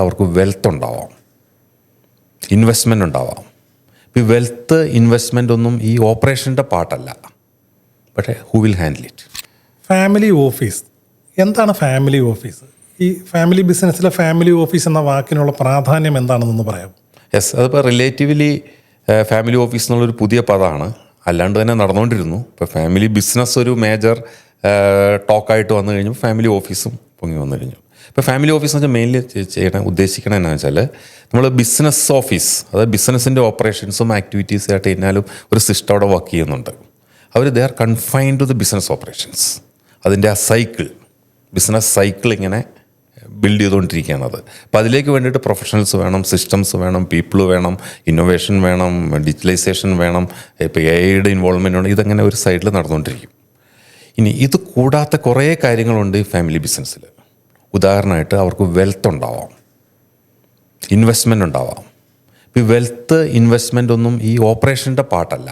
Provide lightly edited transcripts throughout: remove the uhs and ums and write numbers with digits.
അവർക്ക് വെൽത്ത് ഉണ്ടാവാം, ഇൻവെസ്റ്റ്മെൻ്റ് ഉണ്ടാവാം. ഈ വെൽത്ത് ഇൻവെസ്റ്റ്മെൻ്റ് ഒന്നും ഈ ഓപ്പറേഷൻ്റെ പാർട്ടല്ല. പക്ഷേ who will handle it? Family office എന്താണ്? ഫാമിലി ഓഫീസ്, ഈ ഫാമിലി ബിസിനസ്സിലെ ഫാമിലി ഓഫീസ് എന്ന വാക്കിനുള്ള പ്രാധാന്യം എന്താണെന്നൊന്ന് പറയാമോ? യെസ്, അതിപ്പോൾ റിലേറ്റീവ്ലി ഫാമിലി ഓഫീസ് എന്നുള്ളൊരു പുതിയ പദമാണ്. അല്ലാണ്ട് തന്നെ നടന്നുകൊണ്ടിരുന്നു. ഇപ്പോൾ ഫാമിലി ബിസിനസ് ഒരു മേജർ ടോക്കായിട്ട് വന്നു കഴിഞ്ഞപ്പോൾ ഫാമിലി ഓഫീസും പൊങ്ങി വന്നു കഴിഞ്ഞു. ഇപ്പോൾ ഫാമിലി ഓഫീസ് എന്ന് വെച്ചാൽ മെയിൻലി ഉദ്ദേശിക്കണം എന്നാന്ന് വെച്ചാൽ നമ്മൾ ബിസിനസ് ഓഫീസ്, അതായത് ബിസിനസ്സിൻ്റെ ഓപ്പറേഷൻസും ആക്ടിവിറ്റീസും ആയിട്ട് കഴിഞ്ഞാലും ഒരു സിസ്റ്റം അവിടെ വർക്ക് ചെയ്യുന്നുണ്ട്. അവർ they are confined to the business operations. അതിൻ്റെ ആ സൈക്കിൾ, ബിസിനസ് സൈക്കിൾ ഇങ്ങനെ ബിൽഡ് ചെയ്തുകൊണ്ടിരിക്കുകയാണ് അത്. അപ്പോൾ അതിലേക്ക് വേണ്ടിയിട്ട് പ്രൊഫഷണൽസ് വേണം, സിസ്റ്റംസ് വേണം, പീപ്പിൾ വേണം, ഇന്നോവേഷൻ വേണം, ഡിജിറ്റലൈസേഷൻ വേണം, ഇപ്പോൾ എഐയുടെ ഇൻവോൾവ്മെൻ്റ് വേണം. ഇതങ്ങനെ ഒരു സൈഡിൽ നടന്നുകൊണ്ടിരിക്കും. ഇനി ഇത് കൂടാത്ത കുറേ കാര്യങ്ങളുണ്ട് ഈ ഫാമിലി ബിസിനസ്സിൽ. ഉദാഹരണമായിട്ട് അവർക്ക് വെൽത്ത് ഉണ്ടാവാം, ഇൻവെസ്റ്റ്മെൻ്റ് ഉണ്ടാവാം. ഈ വെൽത്ത് ഇൻവെസ്റ്റ്മെൻ്റ് ഒന്നും ഈ ഓപ്പറേഷൻ്റെ പാർട്ടല്ല.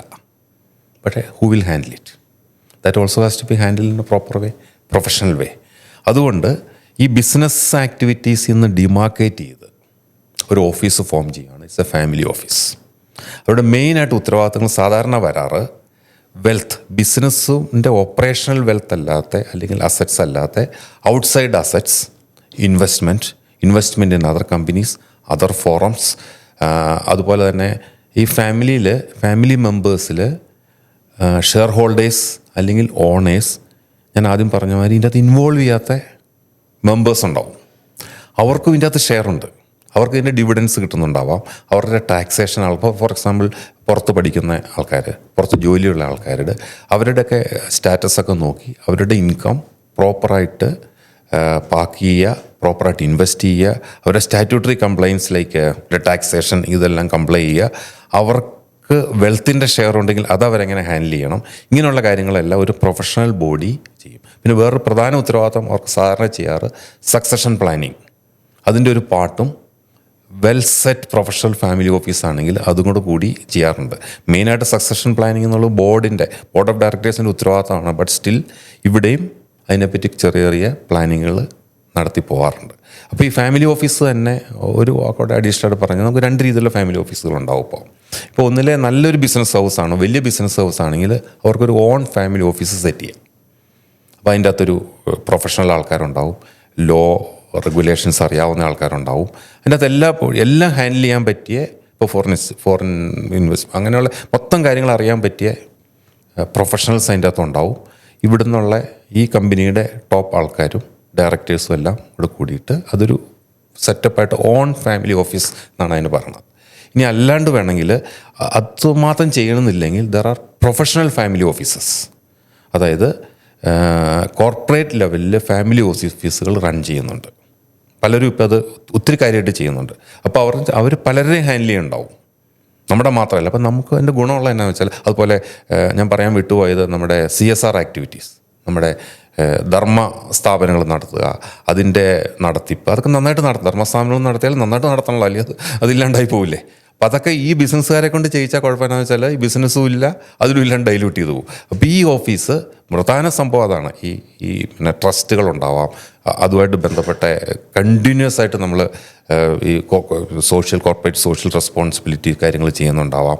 പക്ഷേ who will handle it? That also has to be handle in a proper way, professional way. അതുകൊണ്ട് ഈ ബിസിനസ് ആക്ടിവിറ്റീസിൽ നിന്ന് ഡിമാർക്കേറ്റ് ചെയ്ത് ഒരു ഓഫീസ് ഫോം ചെയ്യുകയാണ്. It's a family office. അവരുടെ മെയിനായിട്ട് ഉത്തരവാദിത്തങ്ങൾ സാധാരണ വരാറ് വെൽത്ത്, ബിസിനസ്സിൻ്റെ ഓപ്പറേഷണൽ വെൽത്ത് അല്ലാത്ത അല്ലെങ്കിൽ അസറ്റ്സ് അല്ലാത്ത outside assets, investment in other companies, other forums. അതുപോലെ തന്നെ ഈ ഫാമിലി മെമ്പേഴ്സിൽ ഷെയർ ഹോൾഡേഴ്സ് അല്ലെങ്കിൽ ഓണേഴ്സ്, ഞാൻ ആദ്യം പറഞ്ഞ മാതിരി ഇതിൻ്റെ അകത്ത് ഇൻവോൾവ് ചെയ്യാത്ത മെമ്പേഴ്സ് ഉണ്ടാവും. അവർക്കും ഇതിൻ്റെ അകത്ത് ഷെയർ ഉണ്ട്. അവർക്ക് ഇതിൻ്റെ ഡിവിഡൻസ് കിട്ടുന്നുണ്ടാവാം. അവരുടെ ടാക്സേഷൻ ആൾക്കാർ, ഫോർ എക്സാമ്പിൾ പുറത്ത് പഠിക്കുന്ന ആൾക്കാർ, പുറത്ത് ജോലിയുള്ള ആൾക്കാരുടെ അവരുടെയൊക്കെ സ്റ്റാറ്റസൊക്കെ നോക്കി അവരുടെ ഇൻകം പ്രോപ്പറായിട്ട് പാക്ക് ചെയ്യുക, പ്രോപ്പറായിട്ട് ഇൻവെസ്റ്റ് ചെയ്യുക, അവരുടെ സ്റ്റാറ്റ്യൂട്ടറി കംപ്ലയിൻസിലേക്ക് ടാക്സേഷൻ ഇതെല്ലാം കംപ്ലൈ ചെയ്യുക. അവർക്ക് വെൽത്തിൻ്റെ ഷെയർ ഉണ്ടെങ്കിൽ അത് അവരെങ്ങനെ ഹാൻഡിൽ ചെയ്യണം, ഇങ്ങനെയുള്ള കാര്യങ്ങളെല്ലാം ഒരു പ്രൊഫഷണൽ ബോഡി ചെയ്യും. പിന്നെ വേറൊരു പ്രധാന ഉത്തരവാദിത്തം അവർക്ക് സാധാരണ ചെയ്യാറ് സക്സഷൻ പ്ലാനിങ്, അതിൻ്റെ ഒരു പാർട്ടും well set professional family office ആണെങ്കിൽ അതും കൂടി ചെയ്യാറുണ്ട്. മെയിനായിട്ട് സക്സഷൻ പ്ലാനിങ് എന്നുള്ളത് ബോർഡ് ഓഫ് ഡയറക്ടേഴ്സിൻ്റെ ഉത്തരവാദിത്തമാണ്. ബട്ട് സ്റ്റിൽ ഇവിടെയും അതിനെപ്പറ്റി ചെറിയ പ്ലാനിങ്ങുകൾ നടത്തി പോകാറുണ്ട്. അപ്പോൾ ഈ ഫാമിലി ഓഫീസ് തന്നെ ഒരു വാക്കോട്ട് അഡീഷണലായിട്ട് പറഞ്ഞാൽ നമുക്ക് രണ്ട് രീതിയിലുള്ള ഫാമിലി ഓഫീസുകളുണ്ടാവും. ഇപ്പോൾ ഒന്നിലെ നല്ലൊരു ബിസിനസ് ഹൗസാണ്, വലിയ ബിസിനസ് ഹൗസ് ആണെങ്കിൽ അവർക്കൊരു ഓൺ ഫാമിലി ഓഫീസ് സെറ്റ് ചെയ്യാം. അപ്പോൾ അതിൻ്റെ അകത്തൊരു പ്രൊഫഷണൽ ആൾക്കാരുണ്ടാവും, ലോ റെഗുലേഷൻസ് അറിയാവുന്ന ആൾക്കാരുണ്ടാവും. അതിൻ്റെ അകത്ത് എല്ലാം ഹാൻഡിൽ ചെയ്യാൻ പറ്റിയ, ഇപ്പോൾ ഫോറിൻ ഇൻവെസ്റ്റ് അങ്ങനെയുള്ള മൊത്തം കാര്യങ്ങൾ അറിയാൻ പറ്റിയ പ്രൊഫഷണൽസ് അതിൻ്റെ അകത്തുണ്ടാവും. ഇവിടെ നിന്നുള്ള ഈ കമ്പനിയുടെ ടോപ്പ് ആൾക്കാരും ഡയറക്ടേഴ്സും എല്ലാം ഇവിടെ കൂടിയിട്ട് അതൊരു സെറ്റപ്പായിട്ട് ഓൺ ഫാമിലി ഓഫീസ് എന്നാണ് അതിന് പറയുന്നത്. ഇനി അല്ലാണ്ട് വേണമെങ്കിൽ അതുമാത്രം ചെയ്യണമെന്നില്ലെങ്കിൽ there are professional family offices. അതായത് കോർപ്പറേറ്റ് ലെവലിൽ ഫാമിലി ഓഫീസുകൾ റൺ ചെയ്യുന്നുണ്ട്. പലരും ഇപ്പോൾ അത് ഒത്തിരി കാര്യമായിട്ട് ചെയ്യുന്നുണ്ട്. അപ്പോൾ അവർ പലരെയും ഹാൻഡിൽ ചെയ്യുന്നുണ്ടാവും, നമ്മുടെ മാത്രമല്ല. അപ്പം നമുക്ക് അതിൻ്റെ ഗുണമുള്ള എന്നാന്ന് വെച്ചാൽ, അതുപോലെ ഞാൻ പറയാൻ വിട്ടുപോയത് നമ്മുടെ CSR ആക്ടിവിറ്റീസ്, നമ്മുടെ ധർമ്മ സ്ഥാപനങ്ങൾ നടത്തുക, അതിൻ്റെ നടത്തിപ്പ്, അതൊക്കെ നന്നായിട്ട് നടത്തും. ധർമ്മസ്ഥാപനങ്ങൾ നടത്തിയാൽ നന്നായിട്ട് നടത്തണമല്ലോ, അല്ലെങ്കിൽ അതില്ലാണ്ടായി പോവില്ലേ. അപ്പോൾ അതൊക്കെ ഈ ബിസിനസ്സുകാരെ കൊണ്ട് ചെയ്യിച്ചാൽ കുഴപ്പമെന്നു വെച്ചാൽ ഈ ബിസിനസ്സും ഇല്ല, അതിലും ഇല്ലാണ്ട് ഡൈല്യൂട്ട് ചെയ്തു പോകും. അപ്പോൾ ഈ ഓഫീസ് പ്രധാന സംഭവം അതാണ്. ഈ പിന്നെ ട്രസ്റ്റുകളുണ്ടാവാം, അതുമായിട്ട് ബന്ധപ്പെട്ട കണ്ടിന്യൂസ് ആയിട്ട് നമ്മൾ ഈ കോർപ്പറേറ്റ് സോഷ്യൽ റെസ്പോൺസിബിലിറ്റി കാര്യങ്ങൾ ചെയ്യുന്നുണ്ടാവാം.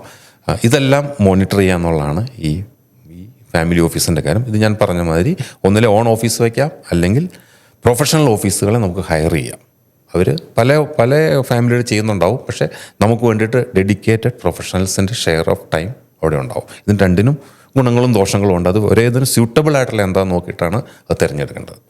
ഇതെല്ലാം മോണിറ്റർ ചെയ്യുക എന്നുള്ളതാണ് ഈ ഫാമിലി ഓഫീസിൻ്റെ കാര്യം. ഇത് ഞാൻ പറഞ്ഞ മാതിരി ഒന്നിലെ ഓൺ ഓഫീസ് വയ്ക്കാം, അല്ലെങ്കിൽ പ്രൊഫഷണൽ ഓഫീസുകളെ നമുക്ക് ഹയർ ചെയ്യാം. അവർ പല ഫാമിലികൾ ചെയ്യുന്നുണ്ടാവും. പക്ഷേ നമുക്ക് വേണ്ടിയിട്ട് ഡെഡിക്കേറ്റഡ് പ്രൊഫഷണൽസിൻ്റെ ഷെയർ ഓഫ് ടൈം അവിടെ ഉണ്ടാവും. ഇതിന് രണ്ടിനും ഗുണങ്ങളും ദോഷങ്ങളും ഉണ്ട്. അത് ഒരേതിനും സ്യൂട്ടബിൾ ആയിട്ടുള്ള എന്താണെന്ന് നോക്കിയിട്ടാണ് അത് തിരഞ്ഞെടുക്കേണ്ടത്.